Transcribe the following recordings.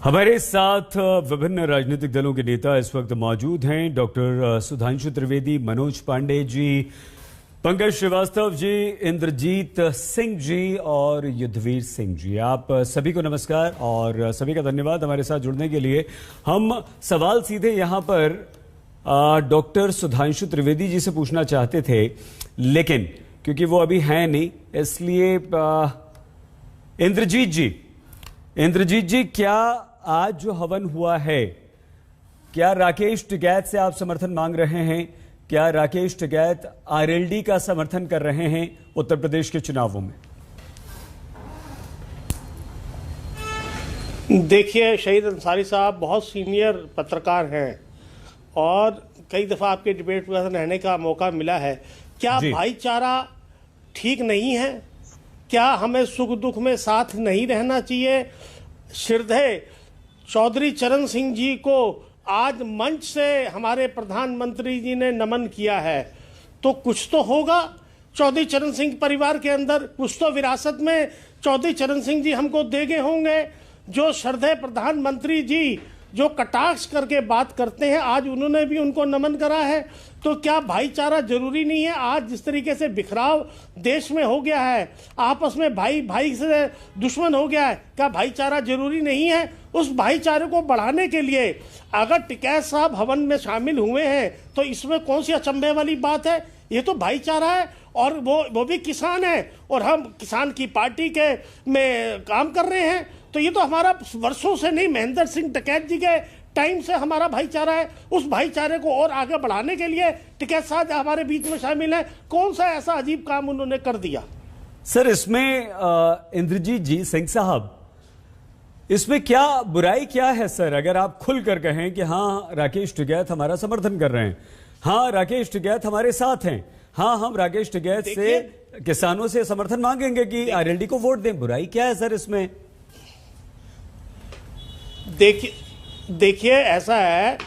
हमारे साथ विभिन्न राजनीतिक दलों के नेता इस वक्त मौजूद हैं। डॉक्टर सुधांशु त्रिवेदी, मनोज पांडे जी, पंकज श्रीवास्तव जी, इंद्रजीत सिंह जी और युद्धवीर सिंह जी, आप सभी को नमस्कार और सभी का धन्यवाद हमारे साथ जुड़ने के लिए। हम सवाल सीधे यहां पर डॉक्टर सुधांशु त्रिवेदी जी से पूछना चाहते थे, लेकिन क्योंकि वो अभी हैं नहीं, इसलिए इंद्रजीत जी, क्या आज जो हवन हुआ है, क्या राकेश टिकैत से आप समर्थन मांग रहे हैं? क्या राकेश टिकैत आरएलडी का समर्थन कर रहे हैं उत्तर प्रदेश के चुनावों में? देखिए, शहीद अंसारी साहब बहुत सीनियर पत्रकार हैं और कई दफ़ा आपके डिबेट में रहने का मौका मिला है। क्या भाईचारा ठीक नहीं है? क्या हमें सुख दुख में साथ नहीं रहना चाहिए? श्रद्धेय चौधरी चरण सिंह जी को आज मंच से हमारे प्रधानमंत्री जी ने नमन किया है, तो कुछ तो होगा चौधरी चरण सिंह परिवार के अंदर, कुछ तो विरासत में चौधरी चरण सिंह जी हमको दे गए होंगे। जो श्रद्धेय प्रधानमंत्री जी जो कटाक्ष करके बात करते हैं, आज उन्होंने भी उनको नमन करा है। तो क्या भाईचारा जरूरी नहीं है? आज जिस तरीके से बिखराव देश में हो गया है, आपस में भाई भाई से दुश्मन हो गया है, क्या भाईचारा जरूरी नहीं है? उस भाईचारे को बढ़ाने के लिए अगर टिकैत साहब हवन में शामिल हुए हैं तो इसमें कौन सी अचंभे वाली बात है? ये तो भाईचारा है और वो भी किसान है और हम किसान की पार्टी के में काम कर रहे हैं। तो ये तो हमारा वर्षों से नहीं, महेंद्र सिंह टिकैत जी के टाइम से हमारा भाईचारा है। उस भाईचारे को और आगे बढ़ाने के लिए टिकैत साहब हमारे बीच में शामिल है। कौन सा ऐसा अजीब काम उन्होंने कर दिया? सर, इसमें इंद्रजीत जी सिंह साहब, इसमें क्या बुराई क्या है सर? अगर आप खुलकर कहें कि हाँ राकेश टिकैत हमारा समर्थन कर रहे हैं, हाँ राकेश टिकैत हमारे साथ हैं, हाँ हम राकेश टिकैत से किसानों से समर्थन मांगेंगे कि आरएलडी को वोट दें, बुराई क्या है सर इसमें? देखिए ऐसा है,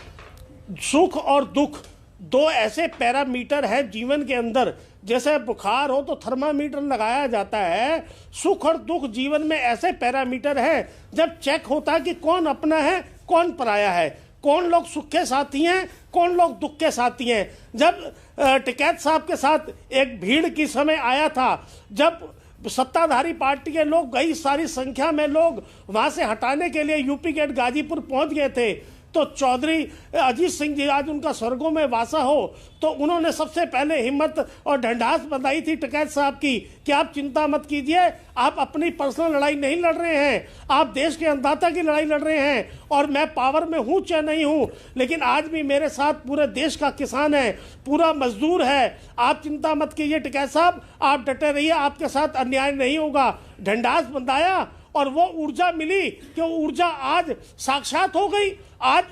सुख और दुख दो ऐसे पैरामीटर है जीवन के अंदर। जैसे बुखार हो तो थर्मामीटर लगाया जाता है, सुख और दुख जीवन में ऐसे पैरामीटर है जब चेक होता है कि कौन अपना है कौन पराया है, कौन लोग सुख के साथी हैं कौन लोग दुख के साथी हैं। जब टिकैत साहब के साथ एक भीड़ की समय आया था, जब सत्ताधारी पार्टी के लोग कई सारी संख्या में लोग वहां से हटाने के लिए यूपी गेट गाजीपुर पहुंच गए थे, तो चौधरी अजीत सिंह जी, आज उनका स्वर्गों में वासा हो, तो उन्होंने सबसे पहले हिम्मत और ढंढास बंधाई थी टिकैत साहब की कि आप चिंता मत कीजिए, आप अपनी पर्सनल लड़ाई नहीं लड़ रहे हैं, आप देश के अन्नदाता की लड़ाई लड़ रहे हैं और मैं पावर में हूं चाहे नहीं हूं, लेकिन आज भी मेरे साथ पूरे देश का किसान है, पूरा मजदूर है। आप चिंता मत कीजिए टिकैत साहब, आप डटे रहिए, आपके साथ अन्याय नहीं होगा। ढंढास बंधाया और वो ऊर्जा मिली कि वो ऊर्जा आज साक्षात हो गई। आज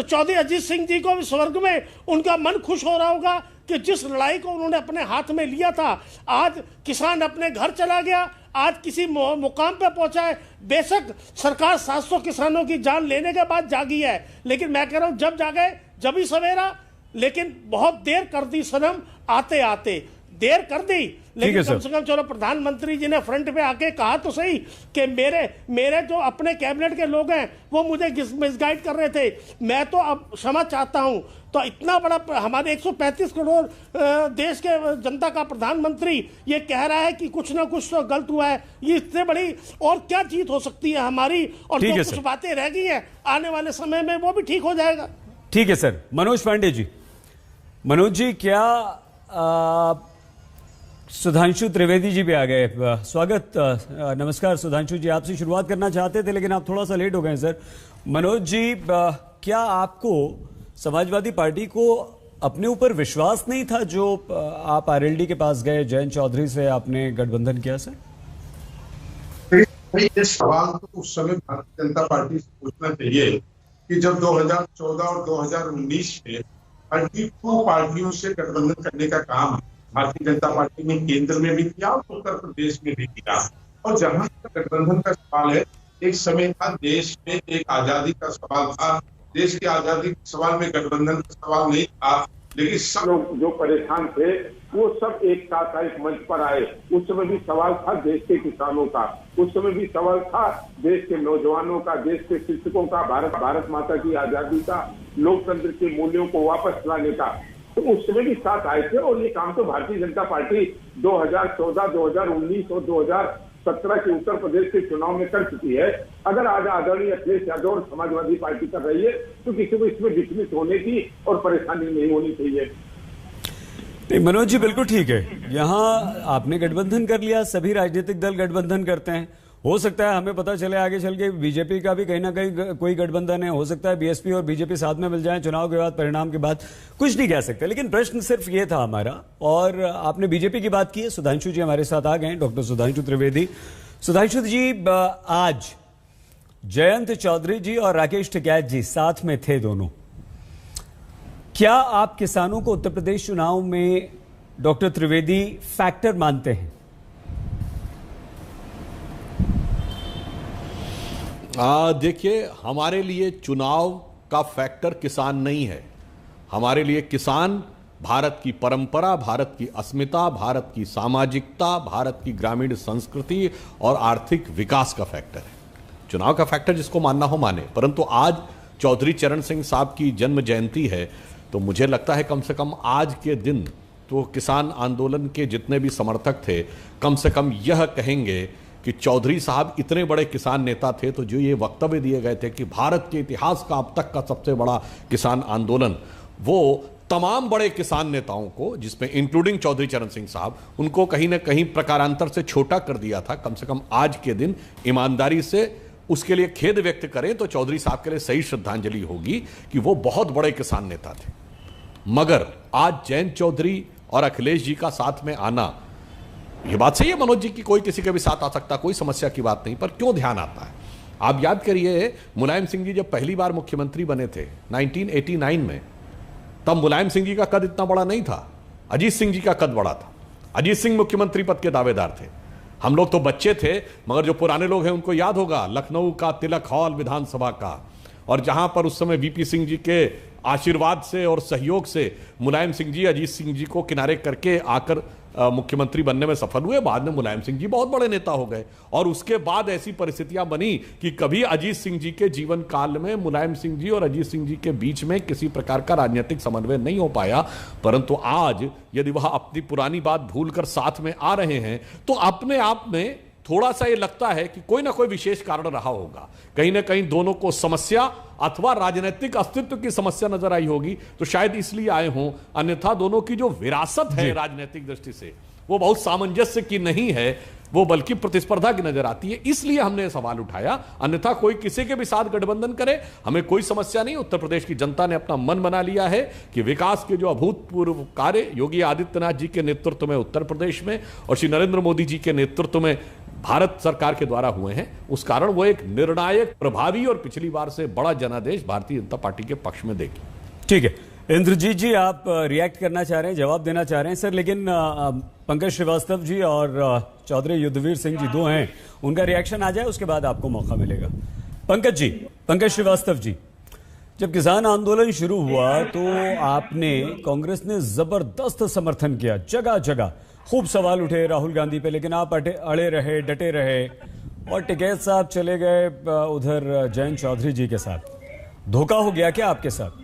चौधरी अजीत सिंह जी को भी स्वर्ग में उनका मन खुश हो रहा होगा कि जिस लड़ाई को उन्होंने अपने हाथ में लिया था, आज किसान अपने घर चला गया, आज किसी मुकाम पे पहुंचा है। बेशक सरकार 700 किसानों की जान लेने के बाद जागी है, लेकिन मैं कह रहा हूं जब जागे जब ही सवेरा, लेकिन बहुत देर कर दी सनम, आते आते देर कर दी, लेकिन कम से कम चलो प्रधानमंत्री जी ने फ्रंट पे आके कहा तो सही कि मेरे जो अपने कैबिनेट के लोग हैं वो मुझे मिसगाइड कर रहे थे, मैं तो अब क्षमा चाहता हूं। तो इतना बड़ा हमारे 135 करोड़ देश के जनता का प्रधानमंत्री ये कह रहा है कि कुछ ना कुछ तो गलत हुआ है, ये इतने बड़ी और क्या जीत हो सकती है हमारी? और जो कुछ बातें रह गई हैं आने वाले समय में वो भी ठीक हो जाएगा। ठीक है सर। मनोज पांडे जी, मनोज जी, क्या सुधांशु त्रिवेदी जी भी आ गए? स्वागत, नमस्कार सुधांशु जी, आपसे शुरुआत करना चाहते थे लेकिन आप थोड़ा सा लेट हो गए सर। मनोज जी, क्या आपको समाजवादी पार्टी को अपने ऊपर विश्वास नहीं था जो आप आरएलडी के पास गए, जयंत चौधरी से आपने गठबंधन किया सर? ये सवाल तो उस समय भारतीय जनता पार्टी से पूछना चाहिए कि जब 2014 और 2019 में पार्टियों से गठबंधन करने का काम भारतीय जनता पार्टी ने केंद्र में भी किया और उत्तर प्रदेश में भी किया। और जहां तक गठबंधन का सवाल है, एक समय था देश में एक आजादी का सवाल था, देश की आजादी के सवाल में गठबंधन का सवाल नहीं था। लेकिन सब लोग जो परेशान थे वो सब एक साथ एक मंच पर आए। उस समय भी सवाल था देश के किसानों का, उस समय भी सवाल था देश के नौजवानों का, देश के शिक्षकों का, भारत माता की आजादी का, लोकतंत्र के मूल्यों को वापस लाने का। तो उस समय भी साथ आए थे और ये काम तो भारतीय जनता पार्टी 2014, 2019 और 2017 के उत्तर प्रदेश के चुनाव में कर चुकी है। अगर आज आदरणीय अखिलेश यादव और समाजवादी पार्टी कर रही है तो किसी को इसमें विचलित होने की और परेशानी नहीं होनी चाहिए। नहीं मनोज जी, बिल्कुल ठीक है। यहाँ आपने गठबंधन कर लिया, सभी राजनीतिक दल गठबंधन करते हैं। हो सकता है हमें पता चले आगे चल के बीजेपी का भी कहीं ना कहीं कोई गठबंधन है, हो सकता है बीएसपी और बीजेपी साथ में मिल जाएं चुनाव के बाद, परिणाम के बाद, कुछ नहीं कह सकते। लेकिन प्रश्न सिर्फ ये था हमारा, और आपने बीजेपी की बात की है। सुधांशु जी हमारे साथ आ गए, डॉक्टर सुधांशु त्रिवेदी। सुधांशु जी, आज जयंत चौधरी जी और राकेश टिकैत जी साथ में थे दोनों। क्या आप किसानों को उत्तर प्रदेश चुनाव में डॉक्टर त्रिवेदी फैक्टर मानते हैं? देखिए, हमारे लिए चुनाव का फैक्टर किसान नहीं है। हमारे लिए किसान भारत की परंपरा, भारत की अस्मिता, भारत की सामाजिकता, भारत की ग्रामीण संस्कृति और आर्थिक विकास का फैक्टर है। चुनाव का फैक्टर जिसको मानना हो माने, परंतु आज चौधरी चरण सिंह साहब की जन्म जयंती है, तो मुझे लगता है कम से कम आज के दिन तो किसान आंदोलन के जितने भी समर्थक थे कम से कम यह कहेंगे कि चौधरी साहब इतने बड़े किसान नेता थे, तो जो ये वक्तव्य दिए गए थे कि भारत के इतिहास का अब तक का सबसे बड़ा किसान आंदोलन, वो तमाम बड़े किसान नेताओं को, जिसमें इंक्लूडिंग चौधरी चरण सिंह साहब, उनको कहीं ना कहीं प्रकारांतर से छोटा कर दिया था। कम से कम आज के दिन ईमानदारी से उसके लिए खेद व्यक्त करें तो चौधरी साहब के लिए सही श्रद्धांजलि होगी कि वो बहुत बड़े किसान नेता थे। मगर आज जयंत चौधरी और अखिलेश जी का साथ में आना, ये बात सही है मनोज जी की कोई किसी के भी साथ आ सकता, कोई समस्या की बात नहीं, पर क्यों ध्यान आता है? आप याद करिए, मुलायम सिंह जी जब पहली बार मुख्यमंत्री बने थे 1989 में, तब मुलायम सिंह जी का कद इतना बड़ा नहीं था, अजीत सिंह जी का कद बड़ा था। अजीत सिंह मुख्यमंत्री पद के दावेदार थे। हम लोग तो बच्चे थे, मगर जो पुराने लोग हैं उनको याद होगा लखनऊ का तिलक हॉल विधानसभा का, और जहां पर उस समय वीपी सिंह जी के आशीर्वाद से और सहयोग से मुलायम सिंह जी अजीत सिंह जी को किनारे करके आकर मुख्यमंत्री बनने में सफल हुए। बाद में मुलायम सिंह जी बहुत बड़े नेता हो गए, और उसके बाद ऐसी परिस्थितियां बनी कि कभी अजीत सिंह जी के जीवन काल में मुलायम सिंह जी और अजीत सिंह जी के बीच में किसी प्रकार का राजनीतिक समन्वय नहीं हो पाया। परंतु आज यदि वह अपनी पुरानी बात भूलकर साथ में आ रहे हैं, तो अपने आप में थोड़ा सा ये लगता है कि कोई ना कोई विशेष कारण रहा होगा। कहीं ना कहीं दोनों को समस्या अथवा राजनीतिक अस्तित्व की समस्या नजर आई होगी, तो शायद इसलिए आए हों। अन्यथा दोनों की जो विरासत है राजनीतिक दृष्टि से, वो बहुत सामंजस्य की नहीं है, वो बल्कि प्रतिस्पर्धा की नजर आती है। इसलिए हमने सवाल उठाया। अन्यथा कोई किसी के भी साथ गठबंधन करे, हमें कोई समस्या नहीं। उत्तर प्रदेश की जनता ने अपना मन बना लिया है कि विकास के जो अभूतपूर्व कार्य योगी आदित्यनाथ जी के नेतृत्व में उत्तर प्रदेश में और श्री नरेंद्र मोदी जी के नेतृत्व में भारत सरकार के द्वारा हुए हैं, उस कारण वो एक निर्णायक, प्रभावी और पिछली बार से बड़ा जनादेश भारतीय जनता पार्टी के पक्ष में देगी। ठीक है, इंद्रजीत जी आप रिएक्ट करना चाह रहे हैं, जवाब देना चाह रहे हैं सर, लेकिन पंकज श्रीवास्तव जी और चौधरी युद्धवीर सिंह जी दो हैं, उनका रिएक्शन आ जाए, उसके बाद आपको मौका मिलेगा। पंकज जी, पंकज श्रीवास्तव जी, जब किसान आंदोलन शुरू हुआ तो आपने, कांग्रेस ने जबरदस्त समर्थन किया, जगह जगह खूब सवाल उठे राहुल गांधी पे, लेकिन आप अड़े रहे, डटे रहे, और टिकैत साहब चले गए उधर जयंत चौधरी जी के साथ। धोखा हो गया क्या आपके साथ?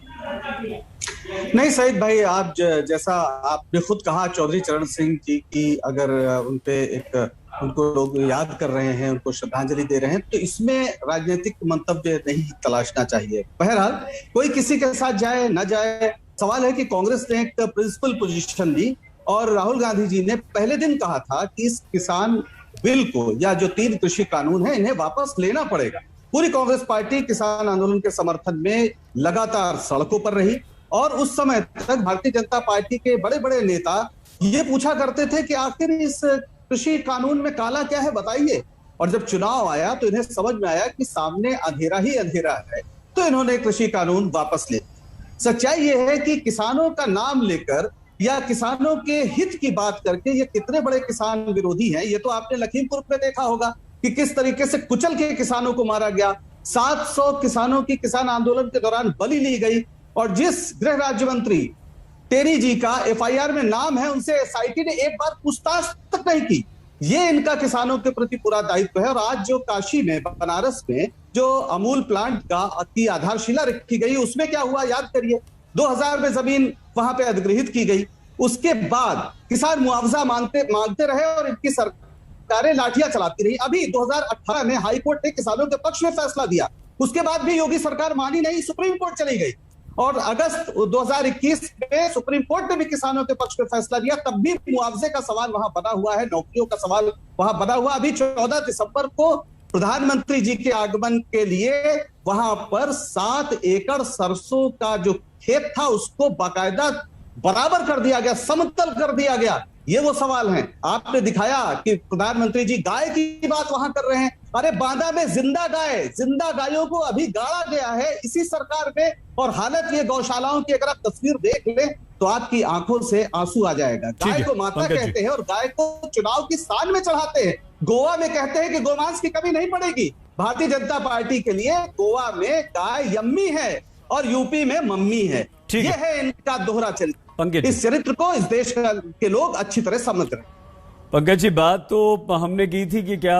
नहीं सईद भाई, आप जैसा आपने खुद कहा, चौधरी चरण सिंह जी की अगर उनपे उनको लोग याद कर रहे हैं, उनको श्रद्धांजलि दे रहे हैं, तो इसमें राजनीतिक मंतव्य नहीं तलाशना चाहिए। बहरहाल कोई किसी के साथ जाए न जाए, सवाल है कि कांग्रेस ने एक प्रिंसिपल पोजीशन ली, और राहुल गांधी जी ने पहले दिन कहा था कि इस किसान बिल को, या जो 3 कृषि कानून है, इन्हें वापस लेना पड़ेगा। पूरी कांग्रेस पार्टी किसान आंदोलन के समर्थन में लगातार सड़कों पर रही, और उस समय तक भारतीय जनता पार्टी के बड़े बड़े नेता ये पूछा करते थे कि आखिर इस कृषि कानून में काला क्या है, बताइए। और जब चुनाव आया तो इन्हें समझ में आया कि सामने अंधेरा ही अंधेरा है, तो इन्होंने कृषि कानून वापस ले लिया। सच्चाई यह है कि किसानों का नाम लेकर या किसानों के हित की बात करके ये कितने बड़े किसान विरोधी हैं, ये तो आपने लखीमपुर में देखा होगा कि किस तरीके से कुचल के किसानों को मारा गया। 700 किसानों की किसान आंदोलन के दौरान बलि ली गई, और जिस गृह राज्य मंत्री टेरी जी का एफआईआर में नाम है, उनसे एसआईटी ने एक बार पूछताछ तक नहीं की। ये इनका किसानों के प्रति पूरा दायित्व है। और आज जो काशी में, बनारस में जो अमूल प्लांट की आधारशिला रखी गई, उसमें क्या हुआ याद करिए। 2000 में जमीन वहां पे अधिग्रहित की गई, उसके बाद किसान मुआवजा मांगते रहे और इनकी सरकारें लाठियां चलाती रही। अभी 2018 में हाईकोर्ट ने किसानों के पक्ष में फैसला दिया, उसके बाद भी योगी सरकार मानी नहीं, सुप्रीम कोर्ट चली गई। और अगस्त 2021 में सुप्रीम कोर्ट ने भी किसानों के पक्ष में फैसला दिया, तब भी मुआवजे का सवाल वहां बना हुआ है, नौकरियों का सवाल वहां बना हुआ। अभी 14 दिसंबर को प्रधानमंत्री जी के आगमन के लिए वहां पर 7 एकड़ सरसों का जो खेत था उसको बाकायदा बराबर कर दिया गया, समतल कर दिया गया। ये वो सवाल हैं। आपने दिखाया कि प्रधानमंत्री जी गाय की बात वहां कर रहे हैं। अरे बांदा में जिंदा गायों को अभी गाड़ा गया है इसी सरकार में। और हालत ये गौशालाओं की, अगर आप तस्वीर देख लें तो आपकी आंखों से आंसू आ जाएगा। गाय को माता कहते हैं और गाय को चुनाव की शान में चढ़ाते हैं। गोवा में कहते हैं कि गोमांस की कमी नहीं पड़ेगी। भारतीय जनता पार्टी के लिए गोवा में गाय यम्मी है और यूपी में मम्मी है। ये है इनका दोहरा चरित्र। इस चरित्र को इस देश के लोग अच्छी तरह समझ रहे हैं। पंकज जी, बात तो हमने की थी कि क्या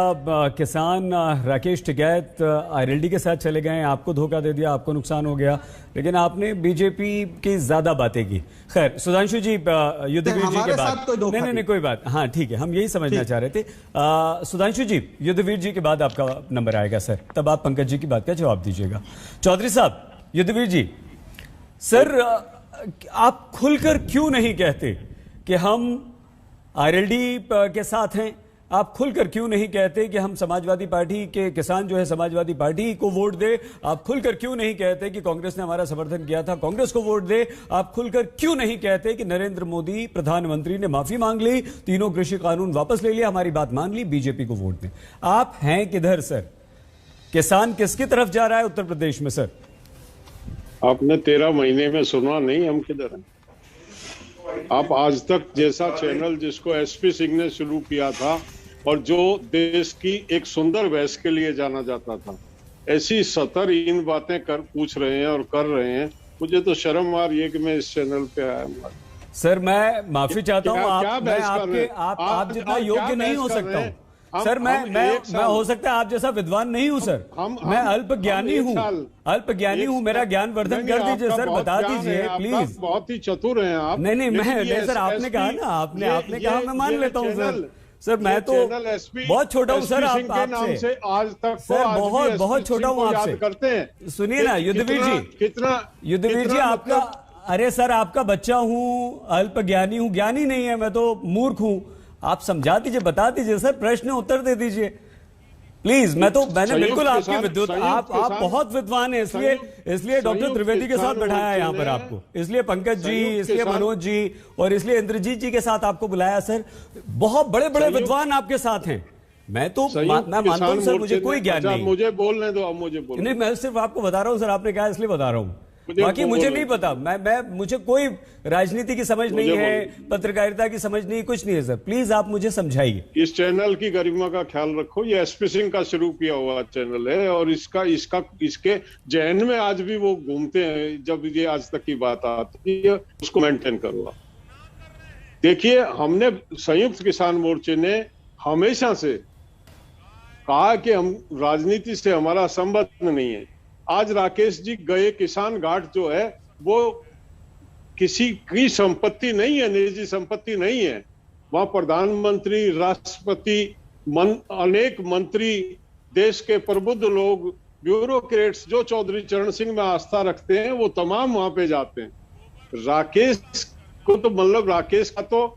किसान राकेश टिकैत आरएलडी के साथ चले गए, आपको धोखा दे दिया, आपको नुकसान हो गया, लेकिन आपने बीजेपी की ज्यादा बातें की। खैर, सुधांशु जी, युद्धवीर जी के बाद नहीं कोई बात, हाँ ठीक है, हम यही समझना चाह रहे थे। सुधांशु जी, युद्धवीर जी के बाद आपका नंबर आएगा सर, तब आप पंकज जी की बात का जवाब दीजिएगा। चौधरी साहब, युद्धवीर जी, सर आप खुलकर क्यों नहीं कहते कि हम आरएलडी के साथ हैं? आप खुलकर क्यों नहीं कहते कि हम समाजवादी पार्टी के किसान जो है समाजवादी पार्टी को वोट दे? आप खुलकर क्यों नहीं कहते कि कांग्रेस ने हमारा समर्थन किया था, कांग्रेस को वोट दे? आप खुलकर क्यों नहीं कहते कि नरेंद्र मोदी प्रधानमंत्री ने माफी मांग ली, तीनों कृषि कानून वापस ले लिया, हमारी बात मान ली, बीजेपी को वोट दें? आप हैं किधर सर? किसान किसकी तरफ जा रहा है उत्तर प्रदेश में सर? आपने 13 महीने में सुना नहीं हम किधर हैं। आप आज तक जैसा चैनल जिसको एसपी सिंह ने शुरू किया था और जो देश की एक सुंदर बहस के लिए जाना जाता था, ऐसी 70 बातें पूछ रहे हैं और कर रहे हैं। मुझे तो शर्म आ रही है कि मैं इस चैनल पे आया। सर मैं माफी चाहता हूँ, आप जितना योग्य नहीं हो सकता हूँ सर। मैं हो सकता है आप जैसा विद्वान नहीं हूँ सर, मैं अल्पज्ञानी हूँ, मेरा ज्ञान वर्धन कर दीजिए सर, बता दीजिए प्लीज। बहुत ही चतुर हैं आप। नहीं सर, आपने कहा ना, आपने कहा, मैं मान लेता हूँ सर, मैं तो बहुत छोटा हूँ सर आपसे, आज तक सर बहुत छोटा हूँ आपसे। करते हैं, सुनिए ना युद्धवीर जी, आपका, अरे सर आपका बच्चा हूँ, अल्पज्ञानी हूँ, ज्ञानी नहीं है मैं तो, मूर्ख हूँ। आप समझा दीजिए, बता दीजिए सर, प्रश्न उत्तर दे दीजिए प्लीज। मैंने बिल्कुल आपकी विद्युत, आप बहुत विद्वान है, इसलिए डॉक्टर त्रिवेदी के साथ बैठाया यहाँ पर आपको, इसलिए पंकज जी, इसलिए मनोज जी और इसलिए इंद्रजीत जी के साथ आपको बुलाया सर। बहुत बड़े बड़े विद्वान आपके साथ हैं। मैं मानता हूँ सर, मुझे कोई ज्ञान नहीं। मुझे बोलने दो, अब मुझे बोलने नहीं, मैं सिर्फ आपको बता रहा हूँ सर, आपने कहा इसलिए बता रहा हूँ, बाकी मुझे नहीं पता। मुझे कोई राजनीति की समझ नहीं है, पत्रकारिता की समझ नहीं, कुछ नहीं है सर, प्लीज आप मुझे समझाइए। इस चैनल की गरिमा का ख्याल रखो। ये एसपी सिंह का शुरू किया हुआ चैनल है और इसके जहन में आज भी वो घूमते हैं। जब ये आज तक की बात आती है उसको मेंटेन करो। देखिए, हमने संयुक्त किसान मोर्चे ने हमेशा से कहा कि हम राजनीति से हमारा संबंध नहीं है। आज राकेश जी गए किसान घाट जो है वो किसी की संपत्ति नहीं है, निजी संपत्ति नहीं है। वहां प्रधानमंत्री, राष्ट्रपति, अनेक मंत्री, देश के प्रबुद्ध लोग, ब्यूरोक्रेट्स जो चौधरी चरण सिंह में आस्था रखते हैं वो तमाम वहां पे जाते हैं। राकेश को तो मतलब राकेश का तो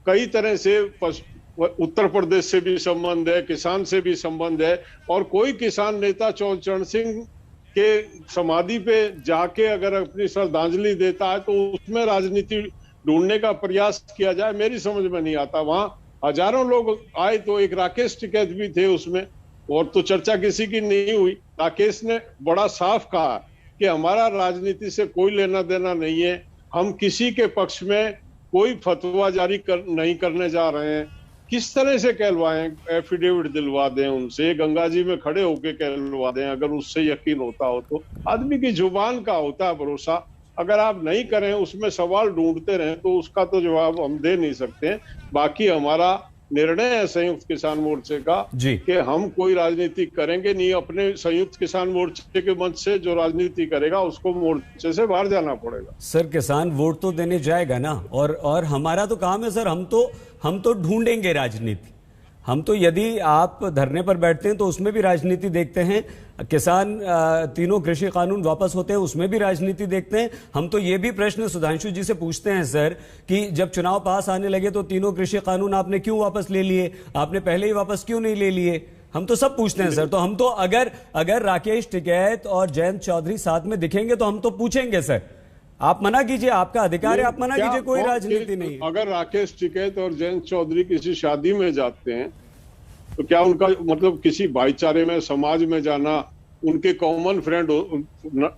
कई तरह से उत्तर प्रदेश से भी संबंध है, किसान से भी संबंध है। और कोई किसान नेता चौधरी चरण सिंह के समाधि पे जाके अगर अपनी श्रद्धांजलि देता है तो उसमें राजनीति ढूंढने का प्रयास किया जाए, मेरी समझ में नहीं आता। वहां हजारों लोग आए तो एक राकेश टिकैत भी थे उसमें, और तो चर्चा किसी की नहीं हुई। राकेश ने बड़ा साफ कहा कि हमारा राजनीति से कोई लेना देना नहीं है, हम किसी के पक्ष में कोई फतवा जारी नहीं करने जा रहे हैं। किस तरह से कहलवाएं, एफिडेविट दिलवा दें उनसे, गंगा जी में खड़े होके कहलवा दें, अगर उससे यकीन होता हो तो। आदमी की जुबान का होता है भरोसा, अगर आप नहीं करें, उसमें सवाल ढूंढते रहें, तो उसका तो जवाब हम दे नहीं सकते। बाकी हमारा निर्णय है संयुक्त किसान मोर्चे का जी कि हम कोई राजनीति करेंगे नहीं। अपने संयुक्त किसान मोर्चे के मंच से जो राजनीति करेगा उसको मोर्चे से बाहर जाना पड़ेगा। सर, किसान वोट तो देने जाएगा ना, और हमारा तो काम है सर, हम तो ढूंढेंगे राजनीति। हम तो, यदि आप धरने पर बैठते हैं तो उसमें भी राजनीति देखते हैं, किसान तीनों कृषि कानून वापस होते हैं उसमें भी राजनीति देखते हैं। हम तो ये भी प्रश्न सुधांशु जी से पूछते हैं सर कि जब चुनाव पास आने लगे तो तीनों कृषि कानून आपने क्यों वापस ले लिए, आपने पहले ही वापस क्यों नहीं ले लिए? हम तो सब पूछते हैं सर। तो हम तो अगर राकेश टिकैत और जयंत चौधरी साथ में दिखेंगे तो हम तो पूछेंगे सर। आप मना कीजिए, आपका अधिकार है, आप मना कीजिए, कोई राजनीति नहीं। अगर राकेश टिकैत और जयंत चौधरी किसी शादी में जाते हैं तो क्या उनका मतलब किसी भाईचारे में, समाज में जाना, उनके कॉमन फ्रेंड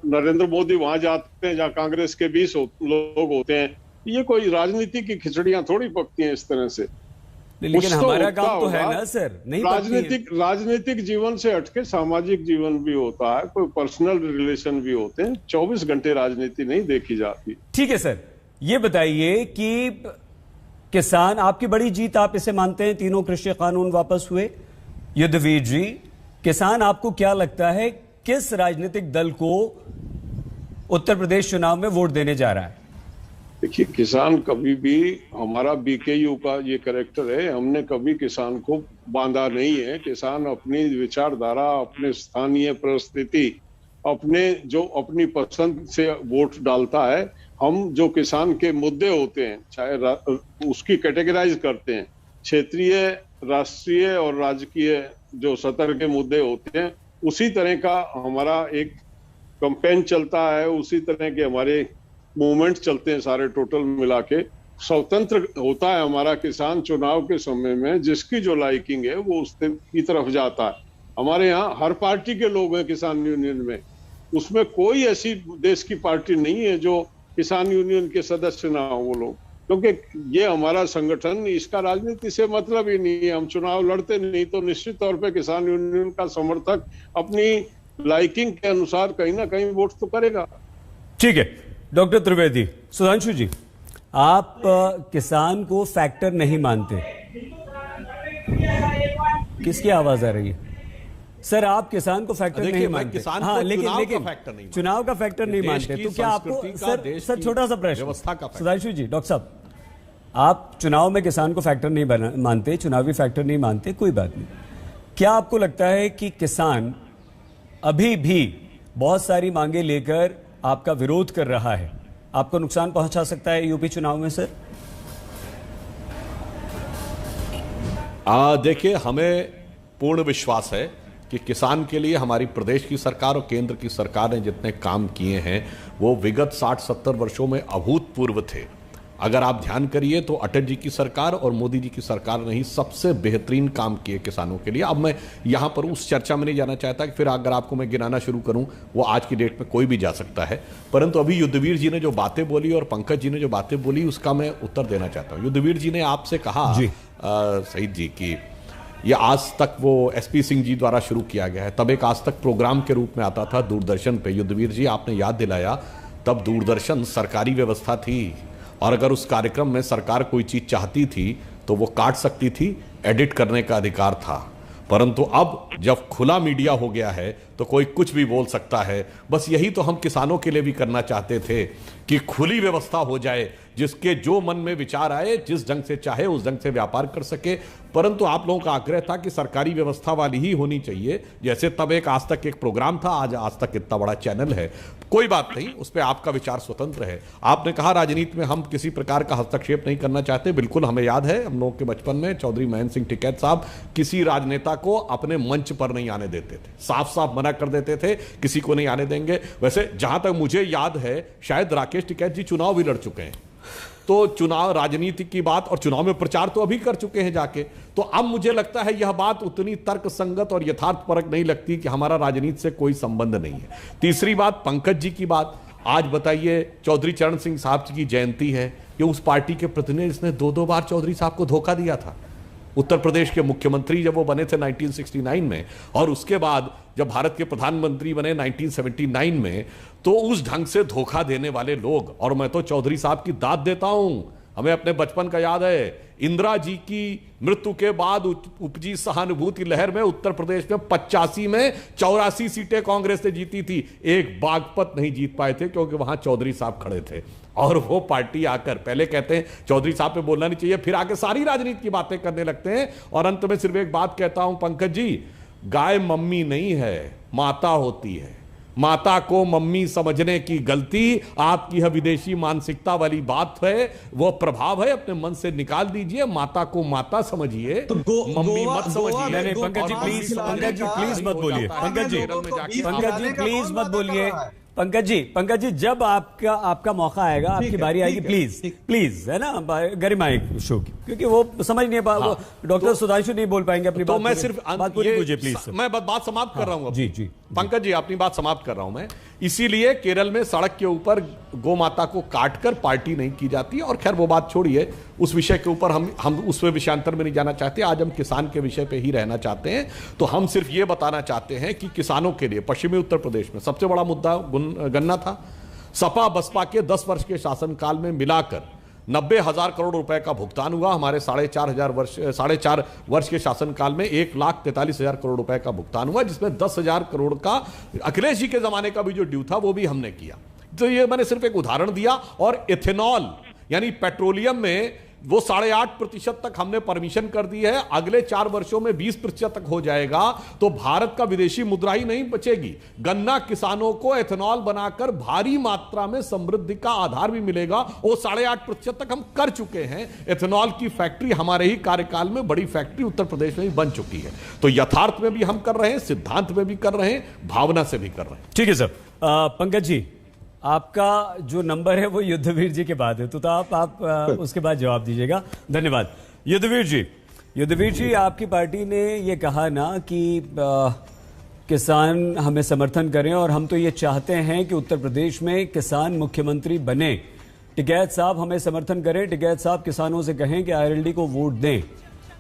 नरेंद्र मोदी वहां जाते हैं जहां कांग्रेस के 20 लोग होते हैं, ये कोई राजनीति की खिचड़ियां थोड़ी पकती हैं इस तरह से। लेकिन हमारा काम तो है ना सर, नहीं राजनीतिक जीवन से हटके सामाजिक जीवन भी होता है, कोई पर्सनल रिलेशन भी होते हैं। 24 घंटे राजनीति नहीं देखी जाती। ठीक है सर, ये बताइए कि किसान, आपकी बड़ी जीत आप इसे मानते हैं, तीनों कृषि कानून वापस हुए? युद्धवीर जी, किसान आपको क्या लगता है किस राजनीतिक दल को उत्तर प्रदेश चुनाव में वोट देने जा रहा है? देखिए, किसान कभी भी, हमारा बीकेयू का ये कैरेक्टर है, हमने कभी किसान को बांधा नहीं है। किसान अपनी विचारधारा, अपने स्थानीय परिस्थिति, अपनी पसंद से वोट डालता है। हम जो किसान के मुद्दे होते हैं, चाहे उसकी कैटेगराइज करते हैं, क्षेत्रीय, राष्ट्रीय और राजकीय जो सतर के मुद्दे होते हैं, उसी तरह का हमारा एक कैंपेन चलता है, उसी तरह के हमारे मूवमेंट चलते हैं सारे टोटल मिला के। स्वतंत्र होता है हमारा किसान चुनाव के समय में, जिसकी जो लाइकिंग है वो उसकी तरफ जाता है। हमारे यहाँ हर पार्टी के लोग हैं किसान यूनियन में, उसमें कोई ऐसी देश की पार्टी नहीं है जो किसान यूनियन के सदस्य ना हो वो लोग, क्योंकि ये हमारा संगठन, इसका राजनीति से मतलब ही नहीं है। हम चुनाव लड़ते नहीं तो निश्चित तौर पे किसान यूनियन का समर्थक अपनी लाइकिंग के अनुसार कहीं ना कहीं वोट तो करेगा। ठीक है डॉक्टर त्रिवेदी। सुधांशु जी, आप किसान को फैक्टर नहीं मानते, किसकी आवाज आ रही है सर? आप किसान को फैक्टर नहीं मानते, हाँ, लेकिन चुनाव का फैक्टर नहीं मानते, तो क्या आपको सर छोटा सा प्रश्न सुधांशु जी, डॉक्टर साहब, आप चुनाव में किसान को फैक्टर नहीं मानते, चुनावी फैक्टर नहीं मानते, कोई बात नहीं। क्या आपको लगता है कि किसान अभी भी बहुत सारी मांगे लेकर आपका विरोध कर रहा है, आपको नुकसान पहुंचा सकता है यूपी चुनाव में सर? देखिए, हमें पूर्ण विश्वास है कि किसान के लिए हमारी प्रदेश की सरकार और केंद्र की सरकार ने जितने काम किए हैं वो विगत 60-70 वर्षों में अभूतपूर्व थे। अगर आप ध्यान करिए तो अटल जी की सरकार और मोदी जी की सरकार ने ही सबसे बेहतरीन काम किए किसानों के लिए। अब मैं यहां पर उस चर्चा में नहीं जाना चाहता कि फिर अगर आपको मैं गिनाना शुरू करूं, वो आज की डेट में कोई भी जा सकता है। परंतु अभी युद्धवीर जी ने जो बातें बोली और पंकज जी ने जो बातें बोली, उसका मैं उत्तर देना चाहता हूं। युद्धवीर जी ने आपसे कहा शहीद जी की ये आज तक वो एसपी सिंह जी द्वारा शुरू किया गया है, तब एक आज तक प्रोग्राम के रूप में आता था दूरदर्शन पे। युद्धवीर जी, आपने याद दिलाया, तब दूरदर्शन सरकारी व्यवस्था थी और अगर उस कार्यक्रम में सरकार कोई चीज चाहती थी तो वो काट सकती थी, एडिट करने का अधिकार था। परंतु अब जब खुला मीडिया हो गया है तो कोई कुछ भी बोल सकता है। बस यही तो हम किसानों के लिए भी करना चाहते थे कि खुली व्यवस्था हो जाए, जिसके जो मन में विचार आए, जिस ढंग से चाहे उस ढंग से व्यापार कर सके। परंतु आप लोगों का आग्रह था कि सरकारी व्यवस्था वाली ही होनी चाहिए, जैसे तब एक आज तक एक प्रोग्राम था, आज तक इतना बड़ा चैनल है। कोई बात नहीं, उस पर आपका विचार स्वतंत्र है। आपने कहा राजनीति में हम किसी प्रकार का हस्तक्षेप नहीं करना चाहते। बिल्कुल, हमें याद है हम लोग के बचपन में चौधरी महेंद्र सिंह टिकैत साहब किसी राजनेता को अपने मंच पर नहीं आने देते थे, साफ साफ मना कर देते थे, किसी को नहीं आने देंगे। वैसे जहां तक मुझे याद है, शायद राकेश टिकैत जी चुनाव भी लड़ चुके हैं, तो चुनाव राजनीति की बात और चुनाव में प्रचार तो अभी कर चुके हैं जाके। तो अब मुझे लगता है यह बात उतनी तर्क संगत और यथार्थपरक नहीं लगती कि हमारा राजनीति से कोई संबंध नहीं है। तीसरी बात, पंकज जी की बात, आज बताइए चौधरी चरण सिंह साहब की जयंती है, ये उस पार्टी के प्रतिनिधि जिसने 2-2 बार चौधरी साहब को धोखा दिया था। उत्तर प्रदेश के मुख्यमंत्री जब वो बने थे 1969 में, और उसके बाद जब भारत के प्रधानमंत्री बने 1979 में, तो उस ढंग से धोखा देने वाले लोग, और मैं तो चौधरी साहब की दाद देता हूं, हमें अपने बचपन का याद है, इंदिरा जी की मृत्यु के बाद उपजी सहानुभूति लहर में उत्तर प्रदेश में 85 में 84 सीटें कांग्रेस ने जीती थी। एक बागपत नहीं जीत पाए थे क्योंकि वहां चौधरी साहब खड़े थे। और वो पार्टी आकर पहले कहते हैं चौधरी साहब पे बोलना नहीं चाहिए, फिर आके सारी राजनीति की बातें करने लगते हैं। और अंत में सिर्फ एक बात कहता हूं पंकज जी, गाय मम्मी नहीं है, माता होती है। माता को मम्मी समझने की गलती आपकी है, विदेशी मानसिकता वाली बात है, वो प्रभाव है, अपने मन से निकाल दीजिए। माता को माता समझिए, तो मम्मी मत समझिए। नहीं पंकज जी प्लीज, पंकज जी प्लीज मत बोलिए, पंकज जी प्लीज मत बोलिए। पंकज जी जब आपका मौका आएगा, आपकी बारी आएगी, प्लीज है ना, गरिमा एक शो की, क्योंकि वो समझ नहीं पा, वो डॉक्टर सुधांशु नहीं बोल पाएंगे अपनी बात। मैं सिर्फ प्लीज मैं बात समाप्त कर रहा हूं। जी पंकज जी अपनी बात समाप्त कर रहा हूं मैं। इसीलिए केरल में सड़क के ऊपर गौ माता को काटकर पार्टी नहीं की जाती। और खैर वो बात छोड़िए, उस विषय के ऊपर हम उस विषयांतर में नहीं जाना चाहते। आज हम किसान के विषय पे ही रहना चाहते हैं। तो हम सिर्फ ये बताना चाहते हैं कि किसानों के लिए पश्चिमी उत्तर प्रदेश में सबसे बड़ा मुद्दा गन्ना था। सपा बसपा के 10 वर्ष के शासनकाल में मिलाकर 90,000 करोड़ रुपए का भुगतान हुआ। हमारे 4.5 वर्ष के शासनकाल में 1,43,000 करोड़ रुपए का भुगतान हुआ, जिसमें 10,000 करोड़ का अखिलेश जी के जमाने का भी जो ड्यू था वो भी हमने किया। तो ये मैंने सिर्फ एक उदाहरण दिया। और इथेनॉल यानी पेट्रोलियम में वो 8.5% तक हमने परमिशन कर दी है। अगले 4 वर्षों में 20% तक हो जाएगा। तो भारत का विदेशी मुद्रा ही नहीं बचेगी, गन्ना किसानों को एथेनॉल बनाकर भारी मात्रा में समृद्धि का आधार भी मिलेगा। वो 8.5% तक हम कर चुके हैं। एथेनॉल की फैक्ट्री हमारे ही कार्यकाल में बड़ी फैक्ट्री उत्तर प्रदेश में भी बन चुकी है। तो यथार्थ में भी हम कर रहे हैं, सिद्धांत में भी कर रहे हैं, भावना से भी कर रहे हैं। ठीक है सर। पंकज जी आपका जो नंबर है वो युद्धवीर जी के बाद है, तो आप उसके बाद जवाब दीजिएगा। धन्यवाद। युद्धवीर जी आपकी पार्टी ने ये कहा ना कि किसान हमें समर्थन करें, और हम तो ये चाहते हैं कि उत्तर प्रदेश में किसान मुख्यमंत्री बने। टिकैत साहब हमें समर्थन करें, टिकैत साहब किसानों से कहें कि आईएलडी को वोट दें।